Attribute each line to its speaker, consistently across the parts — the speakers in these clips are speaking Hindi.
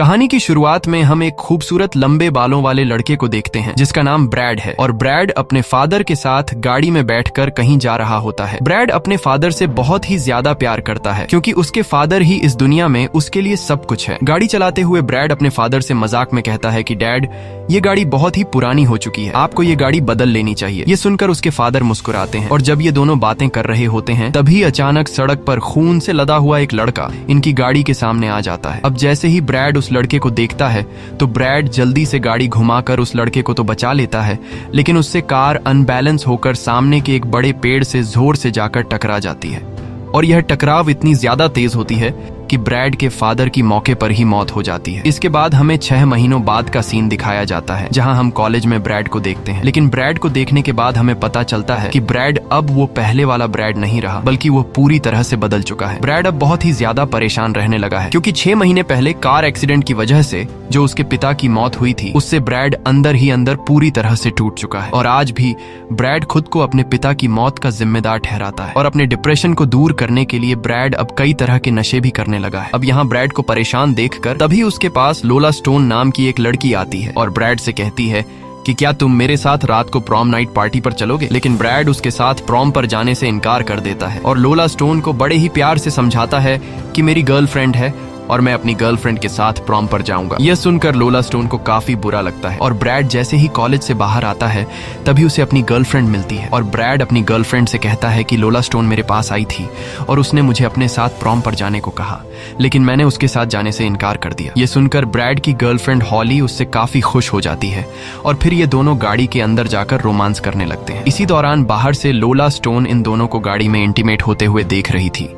Speaker 1: कहानी की शुरुआत में हम एक खूबसूरत लंबे बालों वाले लड़के को देखते हैं जिसका नाम ब्रैड है और ब्रैड अपने फादर के साथ गाड़ी में बैठकर कहीं जा रहा होता है। ब्रैड अपने फादर से बहुत ही ज्यादा प्यार करता है क्योंकि उसके फादर ही इस दुनिया में उसके लिए सब कुछ है। गाड़ी चलाते हुए ब्रैड अपने फादर से मजाक में कहता है कि डैड, ये गाड़ी बहुत ही पुरानी हो चुकी है, आपको ये गाड़ी बदल लेनी चाहिए। ये सुनकर उसके फादर मुस्कुराते हैं और जब ये दोनों बातें कर रहे होते हैं तभी अचानक सड़क पर खून से लदा हुआ एक लड़का इनकी गाड़ी के सामने आ जाता है। अब जैसे ही ब्रैड उस लड़के को देखता है तो ब्रैड जल्दी से गाड़ी घुमाकर उस लड़के को तो बचा लेता है, लेकिन उससे कार अनबैलेंस होकर सामने के एक बड़े पेड़ से जोर से जाकर टकरा जाती है और यह टकराव इतनी ज्यादा तेज होती है कि ब्रैड के फादर की मौके पर ही मौत हो जाती है। इसके बाद हमें 6 महीनों बाद का सीन दिखाया जाता है जहां हम कॉलेज में ब्रैड को देखते हैं, लेकिन ब्रैड को देखने के बाद हमें पता चलता है कि ब्रैड अब वो पहले वाला ब्रैड नहीं रहा बल्कि वो पूरी तरह से बदल चुका है। ब्रैड अब बहुत ही ज्यादा परेशान रहने लगा है क्योंकि 6 महीने पहले कार एक्सीडेंट की वजह से जो उसके पिता की मौत हुई थी उससे ब्रैड अंदर ही अंदर पूरी तरह से टूट चुका है और आज भी ब्रैड खुद को अपने पिता की मौत का जिम्मेदार ठहराता है और अपने डिप्रेशन को दूर करने के लिए ब्रैड अब कई तरह के नशे भी करने लगा है। अब यहाँ ब्रैड को परेशान देखकर तभी उसके पास लोला स्टोन नाम की एक लड़की आती है और ब्रैड से कहती है कि क्या तुम मेरे साथ रात को प्रॉम नाइट पार्टी पर चलोगे। लेकिन ब्रैड उसके साथ प्रॉम पर जाने से इनकार कर देता है और लोला स्टोन को बड़े ही प्यार से समझाता है कि मेरी गर्लफ्रेंड है और मैं अपनी गर्लफ्रेंड के साथ प्रॉम पर जाऊंगा। यह सुनकर लोला स्टोन को काफी बुरा लगता है और ब्रैड जैसे ही कॉलेज से बाहर आता है तभी उसे अपनी गर्लफ्रेंड मिलती है और ब्रैड अपनी गर्लफ्रेंड से कहता है कि लोला स्टोन मेरे पास आई थी और उसने मुझे अपने साथ प्रॉम पर जाने को कहा, लेकिन मैंने उसके साथ जाने से इनकार कर दिया। ये सुनकर ब्रैड की गर्लफ्रेंड हॉली उससे काफी खुश हो जाती है और फिर ये दोनों गाड़ी के अंदर जाकर रोमांस करने लगते हैं। इसी दौरान बाहर से लोला स्टोन इन दोनों को गाड़ी में इंटीमेट होते हुए देख रही थी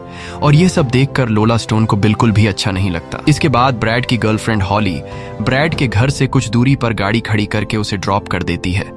Speaker 1: और ये सब देखकर लोला स्टोन को बिल्कुल भी अच्छा नहीं लगता। इसके बाद ब्रैड की गर्लफ्रेंड हॉली ब्रैड के घर से कुछ दूरी पर गाड़ी खड़ी करके उसे ड्रॉप कर देती है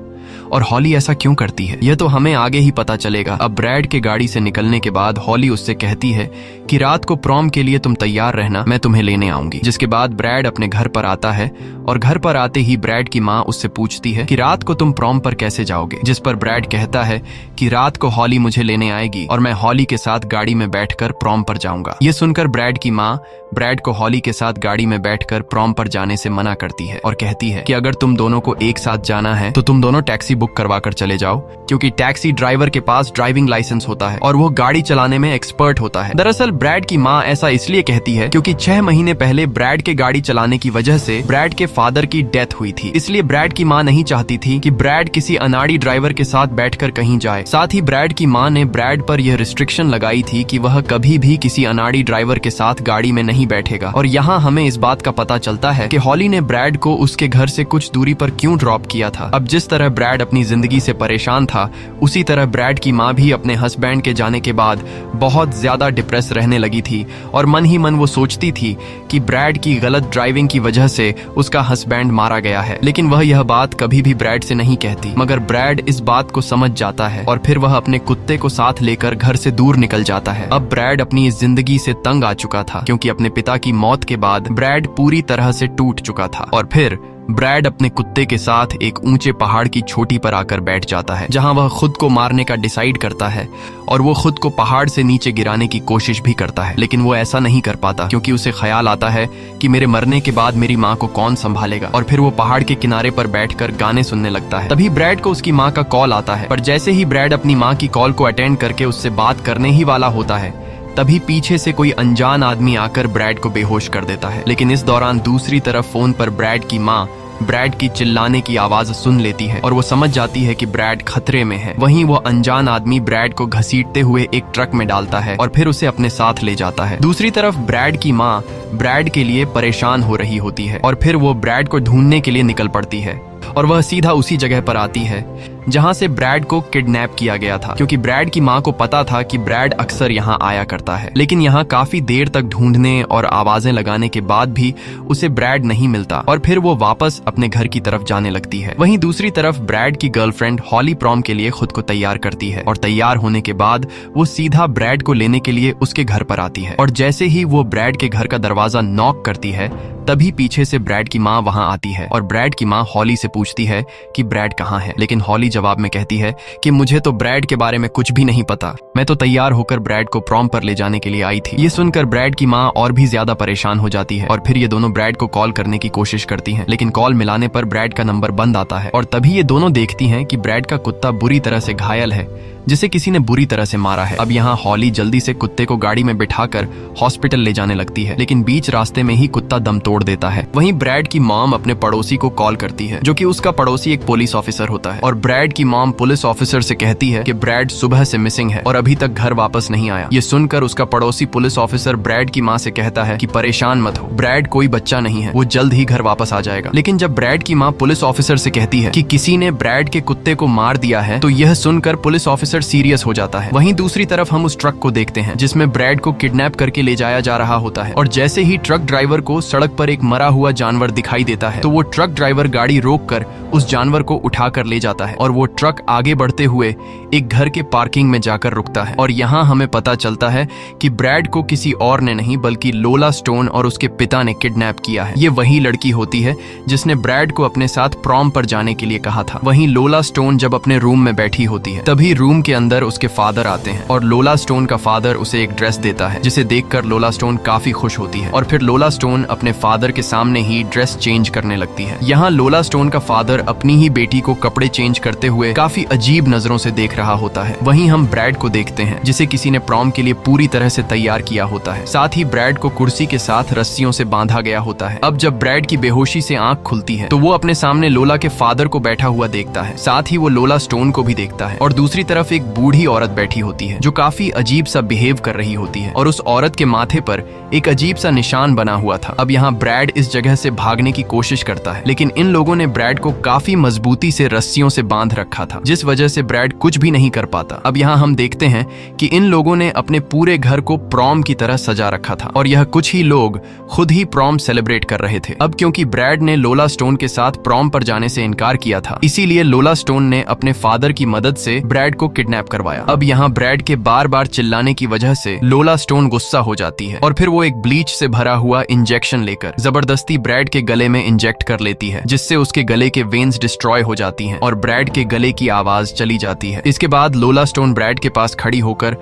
Speaker 1: और हॉली ऐसा क्यों करती है यह तो हमें आगे ही पता चलेगा। अब ब्रैड के गाड़ी से निकलने के बाद हॉली उससे कहती है कि रात को प्रॉम के लिए तुम तैयार रहना, मैं तुम्हें लेने आऊंगी। जिसके बाद ब्रैड अपने घर पर आता है और घर पर आते ही ब्रैड की माँ उससे पूछती है कि रात को तुम प्रॉम पर कैसे जाओगे, जिस पर ब्रैड कहता है कि रात को हॉली मुझे लेने आएगी और मैं हॉली के साथ गाड़ी में बैठकर प्रॉम पर जाऊंगा। ये सुनकर ब्रैड की माँ ब्रैड को हॉली के साथ गाड़ी में बैठकर प्रॉम पर जाने से मना करती है और कहती है कि अगर तुम दोनों को एक साथ जाना है तो तुम दोनों टैक्सी बुक करवा कर चले जाओ, क्योंकि टैक्सी ड्राइवर के पास ड्राइविंग लाइसेंस होता है और वो गाड़ी चलाने में एक्सपर्ट होता है। दरअसल ब्रैड की माँ ऐसा इसलिए कहती है क्योंकि 6 महीने पहले ब्रैड के गाड़ी चलाने की वजह से ब्रैड के फादर की डेथ हुई थी, इसलिए ब्रैड की माँ नहीं चाहती थी कि ब्रैड किसी अनाड़ी ड्राइवर के साथ बैठकर कहीं जाए। साथ ही ब्रैड की माँ ने ब्रैड पर यह रिस्ट्रिक्शन लगाई थी कि वह कभी भी किसी अनाड़ी ड्राइवर के साथ गाड़ी में नहीं बैठेगा। और यहाँ हमें इस बात का पता चलता है कि हॉली ने ब्रैड को उसके घर से कुछ दूरी पर क्यों ड्रॉप किया था। अब जिस तरह ब्रैड अपनी जिंदगी से परेशान था उसी तरह ब्रैड की माँ भी अपने हस्बैंड के जाने के बाद बहुत ज्यादा डिप्रेस रहने लगी थी और मन ही मन वो सोचती थी कि ब्रैड की गलत ड्राइविंग की वजह से उसका हस्बैंड मारा गया है, लेकिन वह यह बात कभी भी ब्रैड से नहीं कहती। मगर ब्रैड इस बात को समझ जाता है और फिर वह अपने कुत्ते को साथ लेकर घर से दूर निकल जाता है। अब ब्रैड अपनी इस जिंदगी से तंग आ चुका था क्योंकि अपने पिता की मौत के बाद ब्रैड पूरी तरह से टूट चुका था और फिर ब्रैड अपने कुत्ते के साथ एक ऊंचे पहाड़ की चोटी पर आकर बैठ जाता है जहां वह खुद को मारने का डिसाइड करता है और वो खुद को पहाड़ से नीचे गिराने की कोशिश भी करता है, लेकिन वो ऐसा नहीं कर पाता क्योंकि उसे ख्याल आता है कि मेरे मरने के बाद मेरी माँ को कौन संभालेगा। और फिर वो पहाड़ के किनारे पर बैठकर गाने सुनने लगता है। तभी ब्रैड को उसकी माँ का कॉल आता है, पर जैसे ही ब्रैड अपनी माँ की कॉल को अटेंड करके उससे बात करने ही वाला होता है तभी पीछे से कोई अनजान आदमी आकर ब्रैड को बेहोश कर देता है। लेकिन इस दौरान दूसरी तरफ फोन पर ब्रैड की माँ ब्रैड की चिल्लाने की आवाज सुन लेती है और वो समझ जाती है कि ब्रैड खतरे में है। वहीं वो अनजान आदमी ब्रैड को घसीटते हुए एक ट्रक में डालता है और फिर उसे अपने साथ ले जाता है। दूसरी तरफ ब्रैड की माँ ब्रैड के लिए परेशान हो रही होती है और फिर वो ब्रैड को ढूंढने के लिए निकल पड़ती है और वह सीधा उसी जगह पर आती है जहां से ब्रैड को किडनैप किया गया था, क्योंकि ब्रैड की माँ को पता था कि ब्रैड अक्सर यहाँ आया करता है। लेकिन यहाँ काफी देर तक ढूंढने और आवाजें लगाने के बाद भी उसे ब्रैड नहीं मिलता और फिर वो वापस अपने घर की तरफ जाने लगती है। वहीं दूसरी तरफ ब्रैड की गर्लफ्रेंड हॉली प्रॉम के लिए खुद को तैयार करती है और तैयार होने के बाद वो सीधा ब्रैड को लेने के लिए उसके घर पर आती है और जैसे ही वो ब्रैड के घर का दरवाजा नॉक करती है तभी पीछे से ब्रैड की माँ वहां आती है और ब्रैड की माँ हॉली से पूछती है कि ब्रैड कहाँ है। लेकिन हॉली जवाब में कहती है कि मुझे तो ब्रैड के बारे में कुछ भी नहीं पता, मैं तो तैयार होकर ब्रैड को प्रॉम पर ले जाने के लिए आई थी। ये सुनकर ब्रैड की माँ और भी ज्यादा परेशान हो जाती है और फिर ये दोनों ब्रैड को कॉल करने की कोशिश करती हैं, लेकिन कॉल मिलाने पर ब्रैड का नंबर बंद आता है और तभी ये दोनों देखती हैं कि ब्रैड का कुत्ता बुरी तरह से घायल है, जिसे किसी ने बुरी तरह से मारा है। अब यहाँ हॉली जल्दी से कुत्ते को गाड़ी में बिठाकर हॉस्पिटल ले जाने लगती है, लेकिन बीच रास्ते में ही कुत्ता दम तोड़ देता है। वहीं ब्रैड की मॉम अपने पड़ोसी को कॉल करती है, जो कि उसका पड़ोसी एक पुलिस ऑफिसर होता है, और ब्रैड की मॉम पुलिस ऑफिसर से कहती है कि ब्रैड सुबह से मिसिंग है और अभी तक घर वापस नहीं आया। ये सुनकर उसका पड़ोसी पुलिस ऑफिसर ब्रैड की माँ से कहता है कि परेशान मत हो, ब्रैड कोई बच्चा नहीं है, वो जल्द ही घर वापस आ जाएगा। लेकिन जब ब्रैड की माँ पुलिस ऑफिसर से कहती है कि किसी ने ब्रैड के कुत्ते को मार दिया है, तो यह सुनकर पुलिस ऑफिसर सीरियस हो जाता है। वहीं दूसरी तरफ हम उस ट्रक को देखते हैं जिसमें ब्रैड को किडनैप करके ले जाया जा रहा होता है, और जैसे ही ट्रक ड्राइवर को सड़क पर एक मरा हुआ जानवर दिखाई देता है, तो वो ट्रक ड्राइवर गाड़ी रोककर उस जानवर को उठाकर ले जाता है और वो ट्रक आगे बढ़ते हुए एक घर के पार्किंग में जाकर रुकता है। और यहाँ हमें पता चलता है कि ब्रैड को किसी और ने नहीं बल्कि लोला स्टोन और उसके पिता ने किडनैप किया है। ये वही लड़की होती है जिसने ब्रैड को अपने साथ प्रॉम पर जाने के लिए कहा था। वहीं लोला स्टोन जब अपने रूम में बैठी होती है, तभी रूम के अंदर उसके फादर आते हैं और लोला स्टोन का फादर उसे एक ड्रेस देता है, जिसे देखकर लोला स्टोन काफी खुश होती है और फिर लोला स्टोन अपने फादर के सामने ही ड्रेस चेंज करने लगती है। यहाँ लोला स्टोन का फादर अपनी ही बेटी को कपड़े चेंज करते हुए काफी अजीब नजरों से देख रहा होता है। वहीं हम ब्रैड को देखते हैं, जिसे किसी ने प्रॉम के लिए पूरी तरह से तैयार किया होता है। साथ ही ब्रैड को कुर्सी के साथ रस्सियों से बांधा गया होता है। अब जब ब्रैड की बेहोशी से आंख खुलती है, तो वो अपने सामने लोला के फादर को बैठा हुआ देखता है। साथ ही वो लोला स्टोन को भी देखता है और दूसरी तरफ एक बूढ़ी औरत बैठी होती है जो काफी अजीब सा बिहेव कर रही होती है, और उस औरत के माथे पर एक अजीब सा निशान बना हुआ था। अब यहाँ ब्रैड इस जगह से भागने की कोशिश करता है, लेकिन इन लोगों ने ब्रैड को काफी मजबूती से रस्सियों से बांध रखा था, जिस वजह से ब्रैड कुछ भी नहीं कर पाता। अब यहाँ हम देखते हैं कि इन लोगों ने अपने पूरे घर को प्रॉम की तरह सजा रखा था और यह कुछ ही लोग खुद ही प्रॉम सेलिब्रेट कर रहे थे। अब क्योंकि ब्रैड ने लोला स्टोन के साथ प्रॉम पर जाने से इनकार किया था, इसीलिए लोला स्टोन ने अपने फादर की मदद से ब्रैड को किडनैप करवाया। अब यहाँ ब्रैड के बार बार चिल्लाने की वजह से लोला स्टोन गुस्सा हो जाती है और फिर वो एक ब्लीच से भरा हुआ इंजेक्शन लेकर जबरदस्ती ब्रैड के गले में इंजेक्ट कर लेती है, जिससे उसके गले के वेन्स डिस्ट्रॉय हो जाती हैं और ब्रैड के गले की आवाज चली जाती है। इसके बाद लोला स्टोन ब्रैड के पास खड़ी होकर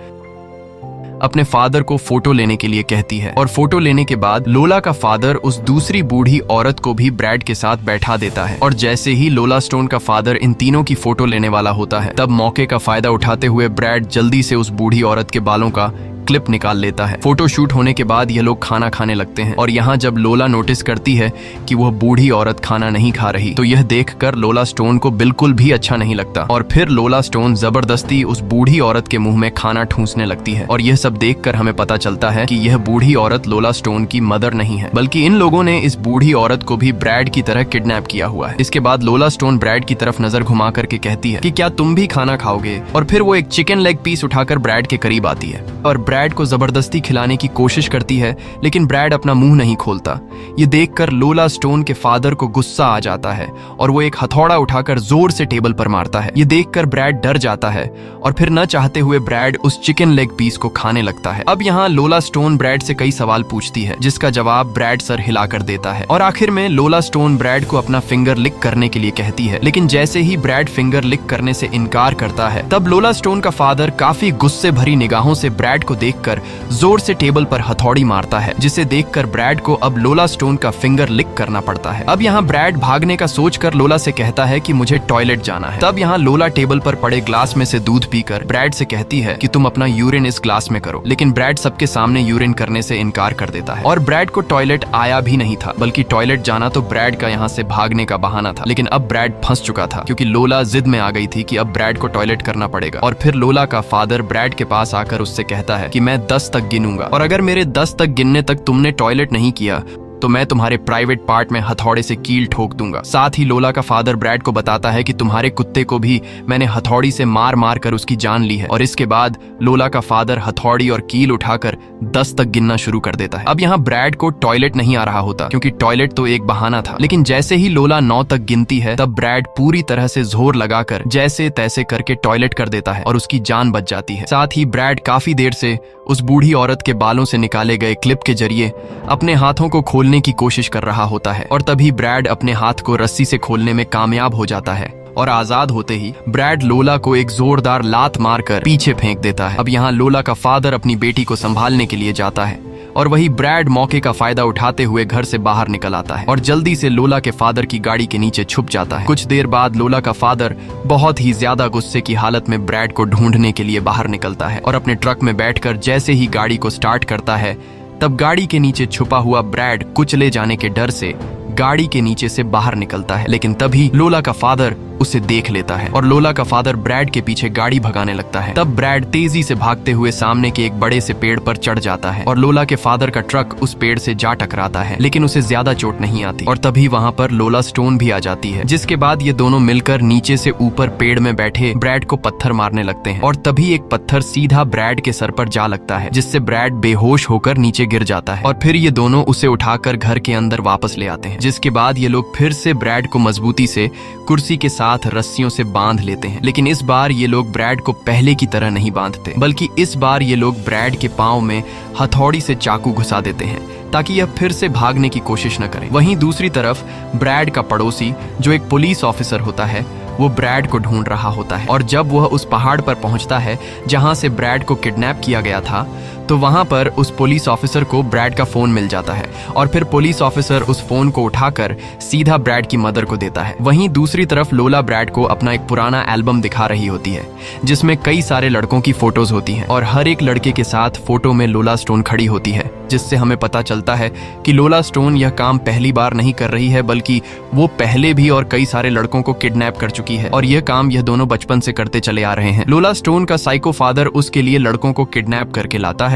Speaker 1: अपने फादर को फोटो लेने के लिए कहती है, और फोटो लेने के बाद लोला का फादर उस दूसरी बूढ़ी औरत को भी ब्रैड के साथ बैठा देता है। और जैसे ही लोला स्टोन का फादर इन तीनों की फोटो लेने वाला होता है, तब मौके का फायदा उठाते हुए ब्रैड जल्दी से उस बूढ़ी औरत के बालों का क्लिप निकाल लेता है। फोटो शूट होने के बाद ये लोग खाना खाने लगते हैं और यहाँ जब लोला नोटिस करती है कि वह बूढ़ी औरत खाना नहीं खा रही, तो यह देखकर लोला स्टोन को बिल्कुल भी अच्छा नहीं लगता और फिर लोला स्टोन जबरदस्ती उस बूढ़ी औरत के मुंह में खाना ठूंसने लगती है। और यह सब देखकर हमें पता चलता है कि यह बूढ़ी औरत लोला स्टोन की मदर नहीं है, बल्कि इन लोगों ने इस बूढ़ी औरत को भी ब्रैड की तरह किडनैप किया हुआ है। इसके बाद लोला स्टोन ब्रैड की तरफ नजर घुमा करके कहती है कि क्या तुम भी खाना खाओगे, और फिर वो एक चिकन लेग पीस उठाकर ब्रैड के करीब आती है और ब्रैड को जबरदस्ती खिलाने की कोशिश करती है, लेकिन ब्रैड अपना मुंह नहीं खोलता। ये देखकर लोला स्टोन के फादर को गुस्सा आ जाता है और वो एक हथौड़ा उठाकर जोर से टेबल पर मारता है। ये देखकर ब्रैड डर जाता है और फिर न चाहते हुए ब्रैड उस चिकन लेग पीस को खाने लगता है। अब यहाँ लोला स्टोन ब्रैड से कई सवाल पूछती है, जिसका जवाब ब्रैड सर हिलाकर देता है, और आखिर में लोला स्टोन ब्रैड को अपना फिंगर लिक करने के लिए कहती है। लेकिन जैसे ही ब्रैड फिंगर लिक करने से इनकार करता है, तब लोला स्टोन का फादर काफी गुस्से भरी निगाहों से ब्रैड को देखकर जोर से टेबल पर हथौड़ी मारता है, जिसे देखकर ब्रैड को अब लोला स्टोन का फिंगर लिक करना पड़ता है। अब यहाँ ब्रैड भागने का सोचकर लोला से कहता है कि मुझे टॉयलेट जाना है। तब यहाँ लोला टेबल पर पड़े ग्लास में से दूध पीकर ब्रैड से कहती है कि तुम अपना यूरिन इस ग्लास में करो, लेकिन ब्रैड सबके सामने यूरिन करने से इनकार कर देता है। और ब्रैड को टॉयलेट आया भी नहीं था, बल्कि टॉयलेट जाना तो ब्रैड का यहाँ से भागने का बहाना था। लेकिन अब ब्रैड फंस चुका था, क्योंकि लोला जिद में आ गई थी कि अब ब्रैड को टॉयलेट करना पड़ेगा। और फिर लोला का फादर ब्रैड के पास आकर उससे कहता है कि मैं 10 तक गिनूंगा, और अगर मेरे 10 तक गिनने तक तुमने टॉयलेट नहीं किया तो मैं तुम्हारे प्राइवेट पार्ट में हथौड़े से कील ठोक दूंगा। साथ ही लोला का फादर ब्रैड को बताता है कि तुम्हारे कुत्ते को भी मैंने हथौड़ी से मार मार कर उसकी जान ली है। और इसके बाद लोला का फादर हथौड़ी और कील उठाकर 10 तक गिनना शुरू कर देता है। अब यहाँ ब्रैड को टॉयलेट नहीं आ रहा होता, क्योंकि टॉयलेट तो एक बहाना था। लेकिन जैसे ही लोला 9 तक गिनती है, तब ब्रैड पूरी तरह से जोर लगाकर जैसे तैसे करके टॉयलेट कर देता है और उसकी जान बच जाती है। साथ ही ब्रैड काफी देर से उस बूढ़ी औरत के बालों से निकाले गए क्लिप के जरिए अपने हाथों को खोलने की कोशिश कर रहा होता है, और तभी ब्रैड अपने हाथ को रस्सी से खोलने में कामयाब हो जाता है और आजाद होते ही ब्रैड लोला को एक जोरदार लात मारकर पीछे फेंक देता है। अब यहाँ लोला का फादर अपनी बेटी को संभालने के लिए जाता है और वही ब्रैड मौके का फायदा उठाते हुए घर से बाहर निकल आता है और जल्दी से लोला के फादर की गाड़ी के नीचे छुप जाता है। कुछ देर बाद लोला का फादर बहुत ही ज्यादा गुस्से की हालत में ब्रैड को ढूंढने के लिए बाहर निकलता है और अपने ट्रक में बैठकर जैसे ही गाड़ी को स्टार्ट करता है तब गाड़ी के नीचे छुपा हुआ ब्रैड कुचले जाने के डर से गाड़ी के नीचे से बाहर निकलता है। लेकिन तभी लोला का फादर उसे देख लेता है और लोला का फादर ब्रैड के पीछे गाड़ी भगाने लगता है। तब ब्रैड तेजी से भागते हुए सामने के एक बड़े से पेड़ पर चढ़ जाता है और लोला के फादर का ट्रक उस पेड़ से जा टकराता है, लेकिन उसे ज्यादा चोट नहीं आती। और तभी वहाँ पर लोला स्टोन भी आ जाती है, जिसके बाद ये दोनों मिलकर नीचे से ऊपर पेड़ में बैठे ब्रैड को पत्थर मारने लगते हैं और तभी एक पत्थर सीधा ब्रैड के सर पर जा लगता है, जिससे ब्रैड बेहोश होकर नीचे गिर जाता है। और फिर ये दोनों उसे उठाकर घर के अंदर वापस ले आते हैं, जिसके बाद ये लोग फिर से ब्रैड को मजबूती से कुर्सी के साथ रस्सियों से बांध लेते हैं। लेकिन इस बार ये लोग ब्रैड को पहले की तरह नहीं बांधते, बल्कि इस बार ये लोग ब्रैड के पांव में हथौड़ी से चाकू घुसा देते हैं ताकि यह फिर से भागने की कोशिश न करे। वहीं दूसरी तरफ ब्रैड का पड़ोसी, जो एक पुलिस ऑफिसर होता है, वो ब्रैड को ढूंढ रहा होता है और जब वह उस पहाड़ पर पहुंचता है जहां से ब्रैड को किडनैप किया गया था, तो वहां पर उस पुलिस ऑफिसर को ब्रैड का फोन मिल जाता है और फिर पुलिस ऑफिसर उस फोन को उठाकर सीधा ब्रैड की मदर को देता है। वहीं दूसरी तरफ लोला ब्रैड को अपना एक पुराना एल्बम दिखा रही होती है, जिसमें कई सारे लड़कों की फोटोज होती हैं और हर एक लड़के के साथ फोटो में लोला स्टोन खड़ी होती है, जिससे हमें पता चलता है कि लोला स्टोन यह काम पहली बार नहीं कर रही है, बल्कि वो पहले भी और कई सारे लड़कों को किडनैप कर चुकी है और यह काम यह दोनों बचपन से करते चले आ रहे हैं। लोला स्टोन का साइको फादर उसके लिए लड़कों को किडनैप करके लाता है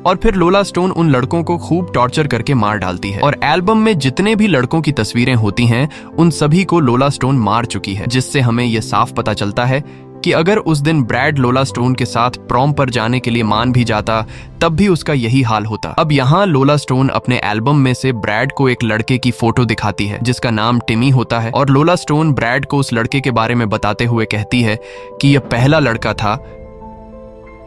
Speaker 1: और फिर लोला स्टोन उन लड़कों को खूब टॉर्चर करके मार डालती है और एल्बम में जितने भी लड़कों की तस्वीरें होती हैं उन सभी को लोला स्टोन मार चुकी है, जिससे हमें यह साफ पता चलता है कि अगर उस दिन ब्रैड लोला स्टोन के साथ प्रॉम पर जाने के लिए मान भी जाता तब भी उसका यही हाल होता। अब यहाँ लोला स्टोन अपने एल्बम में से ब्रैड को एक लड़के की फोटो दिखाती है जिसका नाम टिमी होता है और लोला स्टोन ब्रैड को उस लड़के के बारे में बताते हुए कहती है कि यह पहला लड़का था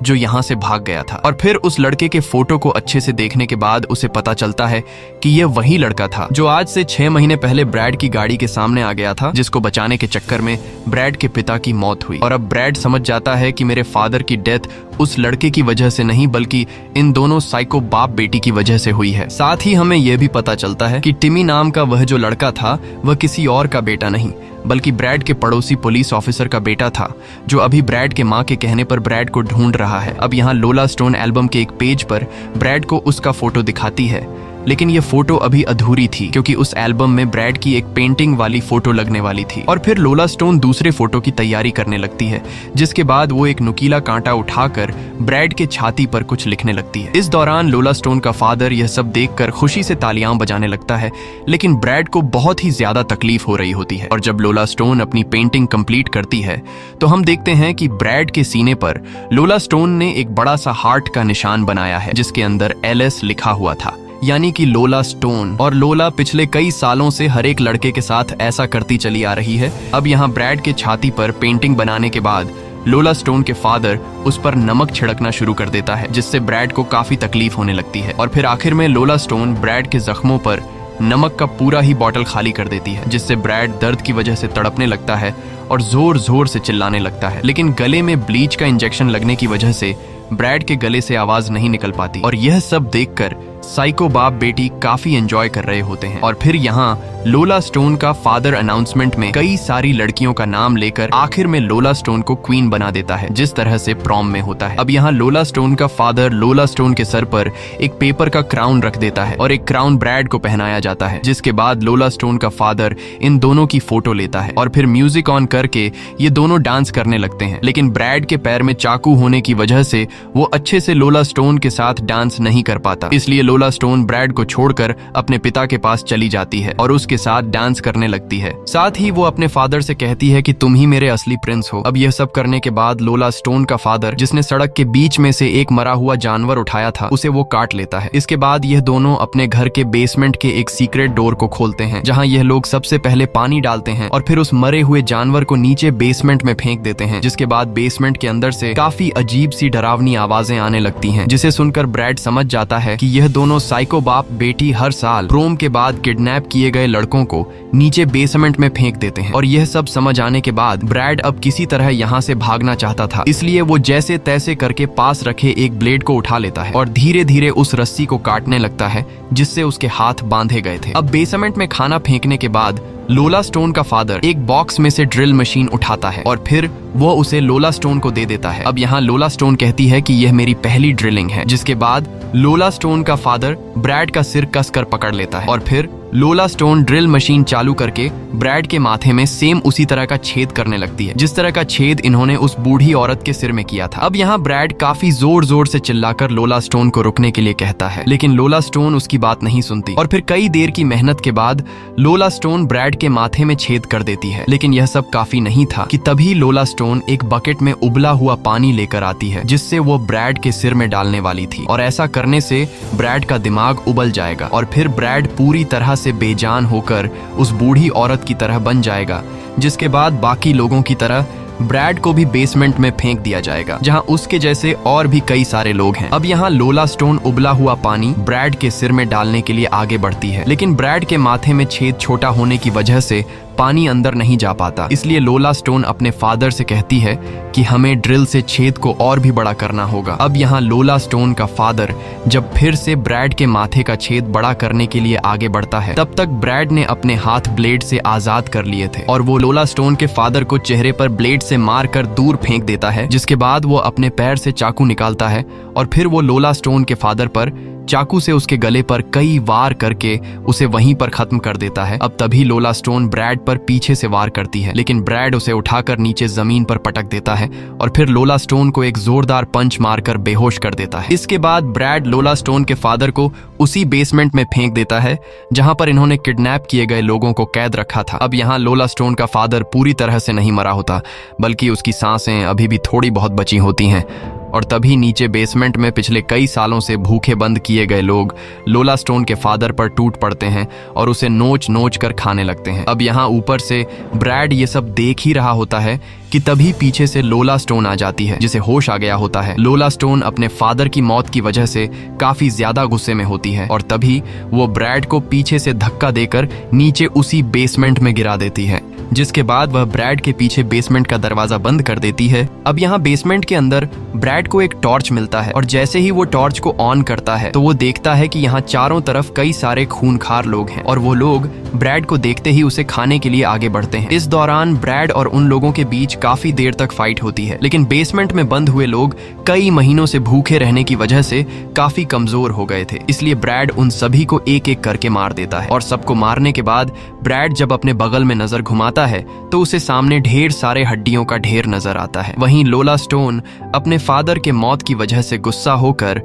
Speaker 1: जो यहाँ से भाग गया था। और फिर उस लड़के के फोटो को अच्छे से देखने के बाद उसे पता चलता है कि यह वही लड़का था जो आज से 6 महीने पहले ब्रैड की गाड़ी के सामने आ गया था, जिसको बचाने के चक्कर में ब्रैड के पिता की मौत हुई। और अब ब्रैड समझ जाता है कि मेरे फादर की डेथ उस लड़के की वजह से नहीं, बल्कि इन दोनों साइको बाप बेटी की वजह से हुई है। साथ ही हमें यह भी पता चलता है कि टिमी नाम का वह जो लड़का था वह किसी और का बेटा नहीं, बल्कि ब्रैड के पड़ोसी पुलिस ऑफिसर का बेटा था, जो अभी ब्रैड के माँ के कहने पर ब्रैड को ढूंढ रहा है। अब यहाँ लोला स्टोन एल्बम के एक पेज पर ब्रैड को उसका फोटो दिखाती है, लेकिन ये फोटो अभी अधूरी थी क्योंकि उस एल्बम में ब्रैड की एक पेंटिंग वाली फोटो लगने वाली थी। और फिर लोला स्टोन दूसरे फोटो की तैयारी करने लगती है, जिसके बाद वो एक नुकीला कांटा उठाकर ब्रैड के छाती पर कुछ लिखने लगती है। इस दौरान लोला स्टोन का फादर यह सब देखकर खुशी से तालियां बजाने लगता है, लेकिन ब्रैड को बहुत ही ज्यादा तकलीफ हो रही होती है। और जब लोला स्टोन अपनी पेंटिंग कंप्लीट करती है तो हम देखते हैं कि ब्रैड के सीने पर लोला स्टोन ने एक बड़ा सा हार्ट का निशान बनाया है, जिसके अंदर LS लिखा हुआ था, यानी कि लोला स्टोन। और लोला पिछले कई सालों से हर एक लड़के के साथ ऐसा करती चली आ रही है। अब यहाँ ब्रैड के छाती पर पेंटिंग बनाने के बाद लोला स्टोन के फादर उस पर नमक छिड़कना शुरू कर देता है, जिससे ब्रैड को काफी तकलीफ होने लगती है। और फिर आखिर में लोला स्टोन ब्रैड के जख्मों पर नमक का पूरा ही बॉटल खाली कर देती है, जिससे ब्रैड दर्द की वजह से तड़पने लगता है और जोर जोर से चिल्लाने लगता है। लेकिन गले में ब्लीच का इंजेक्शन लगने की वजह से ब्रैड के गले से आवाज नहीं निकल पाती। और यह सब देखकर साइको बाप बेटी काफी एंजॉय कर रहे होते हैं। और फिर यहाँ लोला स्टोन का फादर अनाउंसमेंट में कई सारी लड़कियों का नाम लेकर आखिर में लोला स्टोन को क्वीन बना देता है, जिस तरह से प्रॉम में होता है। अब यहाँ लोला स्टोन का फादर लोला स्टोन के सर पर एक पेपर का क्राउन रख देता है और एक क्राउन ब्रैड को पहनाया जाता है, जिसके बाद लोला स्टोन का फादर इन दोनों की फोटो लेता है और फिर म्यूजिक ऑन करके ये दोनों डांस करने लगते हैं। लेकिन ब्रैड के पैर में चाकू होने की वजह से वो अच्छे से लोला स्टोन के साथ डांस नहीं कर पाता, इसलिए लोला स्टोन ब्रैड को छोड़कर अपने पिता के पास चली जाती है और उसके साथ डांस करने लगती है। साथ ही वो अपने फादर से कहती है कि तुम ही मेरे असली प्रिंस हो। अब यह सब करने के बाद लोला स्टोन का फादर, जिसने सड़क के बीच में से एक मरा हुआ जानवर उठाया था, उसे वो काट लेता है। इसके बाद यह दोनों अपने घर के बेसमेंट के एक सीक्रेट डोर को खोलते हैं, जहाँ यह लोग सबसे पहले पानी डालते हैं और फिर उस मरे हुए जानवर को नीचे बेसमेंट में फेंक देते हैं, जिसके बाद बेसमेंट के अंदर से काफी अजीब सी डरावनी आवाजें आने लगती हैं, जिसे सुनकर ब्रैड समझ जाता है कि यह दोनों दोनों साइको बाप बेटी हर साल प्रोम के बाद किडनैप किए गए लड़कों को नीचे बेसमेंट में फेंक देते हैं। और यह सब समझ आने के बाद ब्रैड अब किसी तरह यहाँ से भागना चाहता था, इसलिए वो जैसे तैसे करके पास रखे एक ब्लेड को उठा लेता है और धीरे धीरे उस रस्सी को काटने लगता है जिससे उसके हाथ बांधे गए थे। अब बेसमेंट में खाना फेंकने के बाद लोला स्टोन का फादर एक बॉक्स में से ड्रिल मशीन उठाता है और फिर वो उसे लोला स्टोन को दे देता है। अब यहाँ लोला स्टोन कहती है कि यह मेरी पहली ड्रिलिंग है, जिसके बाद लोला स्टोन का फादर ब्रैड का सिर कसकर पकड़ लेता है और फिर लोला स्टोन ड्रिल मशीन चालू करके ब्रैड के माथे में सेम उसी तरह का छेद करने लगती है जिस तरह का छेद इन्होंने उस बूढ़ी औरत के सिर में किया था। अब यहाँ ब्रैड काफी जोर जोर से चिल्लाकर लोला स्टोन को रुकने के लिए कहता है, लेकिन लोला स्टोन उसकी बात नहीं सुनती और फिर कई देर की मेहनत के बाद लोला स्टोन ब्रैड के माथे में छेद कर देती है। लेकिन यह सब काफी नहीं था कि तभी लोला स्टोन एक बकेट में उबला हुआ पानी लेकर आती है जिससे वो ब्रैड के सिर में डालने वाली थी और ऐसा करने से ब्रैड का दिमाग उबल जाएगा और फिर ब्रैड पूरी तरह से बेजान होकर उस बूढ़ी औरत की तरह बन जाएगा, जिसके बाद बाकी लोगों की तरह ब्रैड को भी बेसमेंट में फेंक दिया जाएगा जहां उसके जैसे और भी कई सारे लोग हैं। अब यहाँ लोला स्टोन उबला हुआ पानी ब्रैड के सिर में डालने के लिए आगे बढ़ती है, लेकिन ब्रैड के माथे में छेद छोटा होने की वजह से पानी अंदर नहीं जा पाता। इसलिए लोला स्टोन अपने फादर से कहती है कि हमें ड्रिल से छेद को और भी बड़ा करना होगा। अब यहाँ लोला स्टोन का फादर जब फिर से ब्रैड के माथे का छेद बड़ा करने के लिए आगे बढ़ता है, तब तक ब्रैड ने अपने हाथ ब्लेड से आजाद कर लिए थे और वो लोला स्टोन के फादर को चेहरे पर ब्लेड से मारकर दूर फेंक देता है, जिसके बाद वो अपने पैर से चाकू निकालता है और फिर वो लोला स्टोन के फादर पर चाकू से उसके गले पर कई वार करके उसे वहीं पर खत्म कर देता है। अब तभी लोला स्टोन ब्रैड पर पीछे से वार करती है, लेकिन ब्रैड उसे उठाकर नीचे जमीन पर पटक देता है और फिर लोला स्टोन को एक जोरदार पंच मारकर बेहोश कर देता है। इसके बाद ब्रैड लोला स्टोन के फादर को उसी बेसमेंट में फेंक देता है जहां पर इन्होंने किडनैप किए गए लोगों को कैद रखा था। अब यहाँ लोला स्टोन का फादर पूरी तरह से नहीं मरा होता, बल्कि उसकी सांसें अभी भी थोड़ी बहुत बची होती हैं और तभी नीचे बेसमेंट में पिछले कई सालों से भूखे बंद किए गए लोग लोला स्टोन के फादर पर टूट पड़ते हैं और उसे नोच नोच कर खाने लगते हैं। अब यहाँ ऊपर से ब्रैड ये सब देख ही रहा होता है कि तभी पीछे से लोला स्टोन आ जाती है, जिसे होश आ गया होता है। लोला स्टोन अपने फादर की मौत की वजह से काफी ज्यादा गुस्से में होती है और तभी वो ब्रैड को पीछे से धक्का देकर नीचे उसी बेसमेंट में गिरा देती है, जिसके बाद वह ब्रैड के पीछे बेसमेंट का दरवाजा बंद कर देती है। अब यहाँ बेसमेंट के अंदर ब्रैड को एक टॉर्च मिलता है और जैसे ही वो टॉर्च को ऑन करता है तो वो देखता है कि यहाँ चारों तरफ कई सारे खूनखार लोग हैं और वो लोग ब्रैड को देखते ही उसे खाने के लिए आगे बढ़ते हैं। इस दौरान ब्रैड और उन लोगों के बीच काफी देर तक फाइट होती है, लेकिन बेसमेंट में बंद हुए लोग कई महीनों से भूखे रहने की वजह से काफी कमजोर हो गए थे, इसलिए ब्रैड उन सभी को एक एक करके मार देता है। और सबको मारने के बाद ब्रैड जब अपने बगल में नजर घुमाता है तो उसे सामने ढेर सारे हड्डियों का ढेर नजर आता है। वहीं लोला स्टोन अपने फादर के मौत की वजह से गुस्सा होकर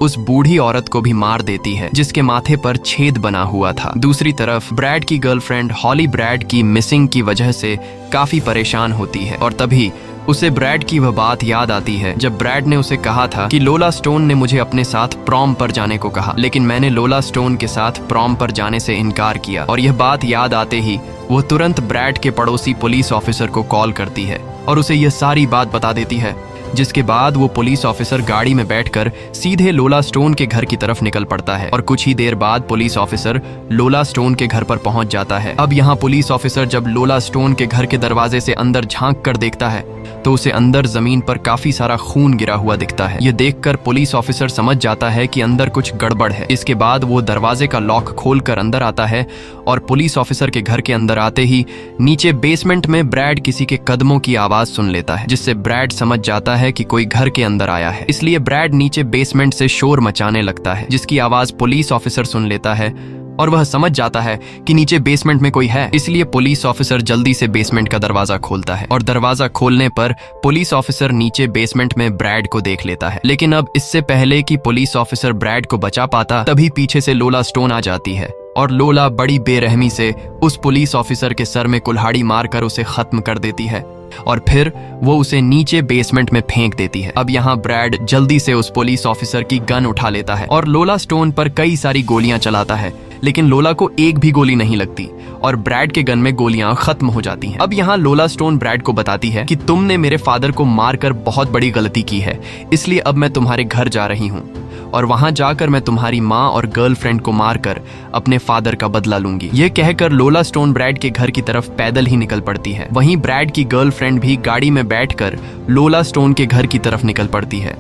Speaker 1: उस बूढ़ी औरत को भी मार देती है जिसके माथे पर छेद बना हुआ था। दूसरी तरफ ब्रैड की गर्लफ्रेंड हॉली ब्रैड की मिसिंग की वजह से काफी परेशान होती है और तभी उसे ब्रैड की वह बात याद आती है जब ब्रैड ने उसे कहा था कि लोला स्टोन ने मुझे अपने साथ प्रॉम पर जाने को कहा, लेकिन मैंने लोला स्टोन के साथ प्रॉम पर जाने से इनकार किया। और यह बात याद आते ही वो तुरंत ब्रैड के पड़ोसी पुलिस ऑफिसर को कॉल करती है और उसे यह सारी बात बता देती है, जिसके बाद वो पुलिस ऑफिसर गाड़ी में बैठकर सीधे लोला स्टोन के घर की तरफ निकल पड़ता है और कुछ ही देर बाद पुलिस ऑफिसर लोला स्टोन के घर पर पहुंच जाता है। अब यहाँ पुलिस ऑफिसर जब लोला स्टोन के घर के दरवाजे से अंदर झांक कर देखता है तो उसे अंदर जमीन पर काफी सारा खून गिरा हुआ दिखता है। ये देखकर पुलिस ऑफिसर समझ जाता है कि अंदर कुछ गड़बड़ है। इसके बाद वो दरवाजे का लॉक खोलकर अंदर आता है और पुलिस ऑफिसर के घर के अंदर आते ही नीचे बेसमेंट में ब्रैड किसी के कदमों की आवाज सुन लेता है, जिससे ब्रैड समझ जाता है कि कोई घर के अंदर आया है। इसलिए ब्रैड नीचे बेसमेंट से शोर मचाने लगता है, जिसकी आवाज पुलिस ऑफिसर सुन लेता है और वह समझ जाता है कि नीचे बेसमेंट में कोई है। इसलिए पुलिस ऑफिसर जल्दी से बेसमेंट का दरवाजा खोलता है और दरवाजा खोलने पर पुलिस ऑफिसर नीचे बेसमेंट में ब्रैड को देख लेता है। लेकिन अब इससे पहले कि पुलिस ऑफिसर ब्रैड को बचा पाता, तभी पीछे से लोला स्टोन आ जाती है और लोला बड़ी बेरहमी से उस पुलिस ऑफिसर के सर में कुल्हाड़ी मारकर उसे खत्म कर देती है और फिर वो उसे नीचे बेसमेंट में फेंक देती है। अब यहाँ ब्रैड जल्दी से उस पुलिस ऑफिसर की गन उठा लेता है और लोला स्टोन पर कई सारी गोलियां चलाता है, लेकिन लोला को एक भी गोली नहीं लगती और ब्रैड के गन में गोलियां खत्म हो जाती हैं। अब यहाँ लोला स्टोन ब्रैड को बताती है कि तुमने मेरे फादर को मारकर बहुत बड़ी गलती की है, इसलिए अब मैं तुम्हारे घर जा रही हूँ और वहां जाकर मैं तुम्हारी माँ और गर्लफ्रेंड को मारकर अपने फादर का बदला लूंगी। ये कहकर लोला स्टोन ब्रैड के घर की तरफ पैदल ही निकल पड़ती है। वहीं ब्रैड की गर्लफ्रेंड भी गाड़ी में बैठकर लोला स्टोन के घर की तरफ निकल पड़ती है,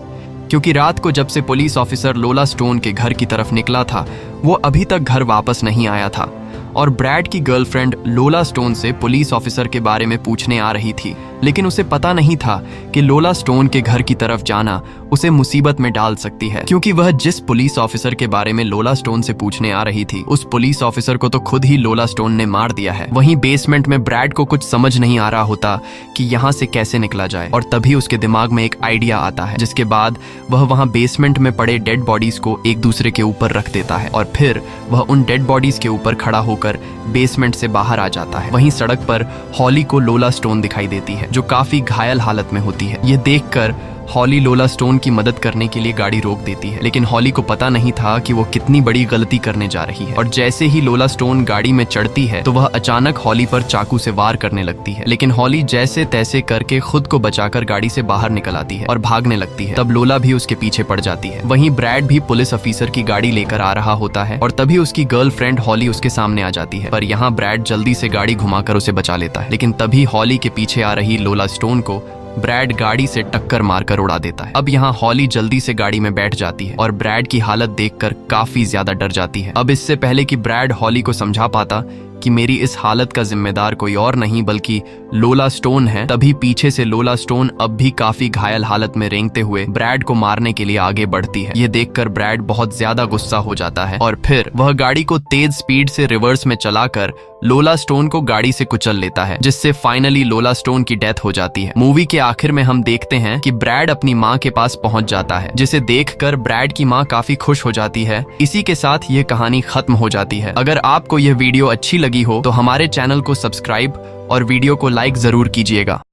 Speaker 1: क्योंकि रात को जब से पुलिस ऑफिसर लोला स्टोन के घर की तरफ निकला था वो अभी तक घर वापस नहीं आया था और ब्रैड की गर्लफ्रेंड लोला स्टोन से पुलिस ऑफिसर के बारे में पूछने आ रही थी, लेकिन उसे पता नहीं था कि लोला स्टोन के घर की तरफ जाना उसे मुसीबत में डाल सकती है, क्योंकि वह जिस पुलिस ऑफिसर के बारे में लोला स्टोन से पूछने आ रही थी उस पुलिस ऑफिसर को तो खुद ही लोला स्टोन ने मार दिया है। वहीं बेसमेंट में ब्रैड को कुछ समझ नहीं आ रहा होता कि यहाँ से कैसे निकला जाए, और तभी उसके दिमाग में एक आइडिया आता है, जिसके बाद वह वहाँ बेसमेंट में पड़े डेड बॉडीज को एक दूसरे के ऊपर रख देता है और फिर वह उन डेड बॉडीज के ऊपर खड़ा होकर बेसमेंट से बाहर आ जाता है। वहीं सड़क पर हॉली को लोला स्टोन दिखाई देती है जो काफी घायल हालत में होती है। ये देखकर हॉली लोला स्टोन की मदद करने के लिए गाड़ी रोक देती है, लेकिन हॉली को पता नहीं था कि वो कितनी बड़ी गलती करने जा रही है। और जैसे ही लोला स्टोन गाड़ी में चढ़ती है तो वह अचानक हॉली पर चाकू से वार करने लगती है, लेकिन हॉली जैसे तैसे करके खुद को बचाकर गाड़ी से बाहर निकल आती है और भागने लगती है। तब लोला भी उसके पीछे पड़ जाती है। वहीं ब्रैड भी पुलिस ऑफिसर की गाड़ी लेकर आ रहा होता है और तभी उसकी गर्लफ्रेंड हॉली उसके सामने आ जाती है, पर यहाँ ब्रैड जल्दी से गाड़ी घुमाकर उसे बचा लेता है, लेकिन तभी हॉली के पीछे आ रही लोला स्टोन को ब्रैड गाड़ी से टक्कर मारकर उड़ा देता है। अब यहाँ हॉली जल्दी से गाड़ी में बैठ जाती है और ब्रैड की हालत देखकर काफी ज्यादा डर जाती है। अब इससे पहले कि ब्रैड हॉली को समझा पाता कि मेरी इस हालत का जिम्मेदार कोई और नहीं बल्कि लोला स्टोन है, तभी पीछे से लोला स्टोन अब भी काफी घायल हालत में रेंगते हुए ब्रैड को मारने के लिए आगे बढ़ती है। ये देखकर ब्रैड बहुत ज्यादा गुस्सा हो जाता है और फिर वह गाड़ी को तेज स्पीड से रिवर्स में चलाकर लोला स्टोन को गाड़ी से कुचल लेता है, जिससे फाइनली लोला स्टोन की डेथ हो जाती है। मूवी के आखिर में हम देखते हैं कि ब्रैड अपनी माँ के पास पहुंच जाता है, जिसे देखकर ब्रैड की माँ काफी खुश हो जाती है। इसी के साथ ये कहानी खत्म हो जाती है। अगर आपको यह वीडियो अच्छी लगी हो तो हमारे चैनल को सब्सक्राइब और वीडियो को लाइक जरूर कीजिएगा।